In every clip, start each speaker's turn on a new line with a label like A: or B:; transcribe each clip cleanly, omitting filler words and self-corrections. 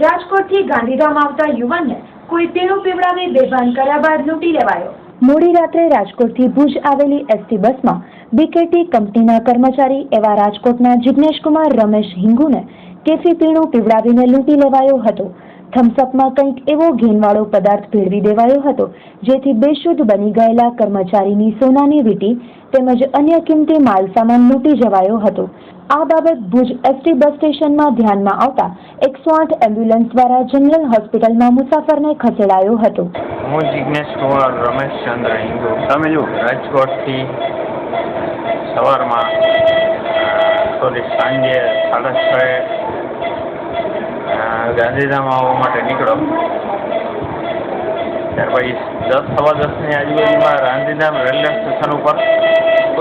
A: રાજકોટથી ગાંધીધામ આવતા યુવાનને કોઈ પીણું પીવડાવી બેભાન કર્યા બાદ લૂંટી લેવાયો। મોડી રાત્રે રાજકોટથી ભુજ આવેલી એસટી બસમાં બીકેટી કંપનીના કર્મચારી એવા રાજકોટના જિગ્નેશકુમાર રમેશ હિંગુને કેફી પીણું પીવડાવીને લૂંટી લેવાયો હતો। થમ્સઅપમાં કંઈક એવો ઘેનવાળો પદાર્થ ભેળવી દેવાયો હતો જેથી બેશુદ્ધ બની ગયેલા કર્મચારીની સોનાની વીંટી તેમજ અન્ય કિંમતી માલસામાન લૂંટી જવાયો હતો। આ બાબત ભુજ એસટી બસ સ્ટેશનમાં ધ્યાનમાં આવતા 108 એમ્બ્યુલન્સ દ્વારા જનરલ હોસ્પિટલમાં મુસાફરને ખસેડાયો હતો।
B: હું જિગ્નેશ કુમાર રમેશ ચંદ્ર હિંગુ તમે જો રાજકોટથી સવારમાં સાંજે 6:30 ગાંધીધામ આવવા માટે નીકળો ત્યાર પછી 10-10:15ની આજુબાજુમાં ગાંધીધામ રેલવે સ્ટેશન ઉપર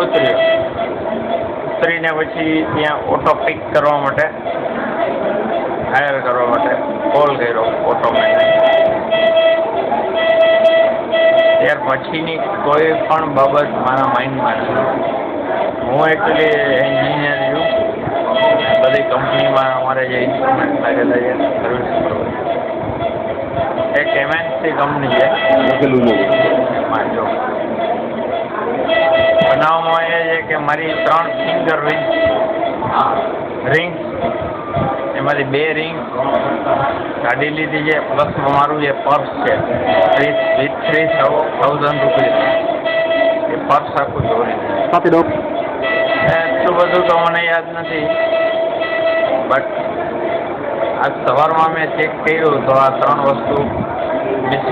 B: ઉતરીને પછી ત્યાં ઓટો પિક કરવા માટે હાયર કરવા માટે કોલ કર્યો ઓટોમેને। ત્યાર પછીની કોઈ પણ બાબત મારા માઇન્ડમાં નથી। હું એકચ્યુઅલી એન્જિનિયર છું, બધી કંપનીમાં અમારે જે ઇન્સ્ટ્રુમેન્ટ લાગેલા છે સર્વિસ એક એમએનસી કંપની છે એમાં જો બનાવવામાં એ છે કે મારી 3 ફિંગર રિંગ્સ એમાંથી 2 રિંગ્સ કાઢી લીધી છે, પ્લસમાં મારું જે પર્સ છે વિથ 3,000 રૂપિયા એ પર્સ આખું ચોરી એટલું બધું તો મને યાદ નથી, બટ આજ સવારમાં મેં ચેક કર્યું તો આ 3 વસ્તુ મિસ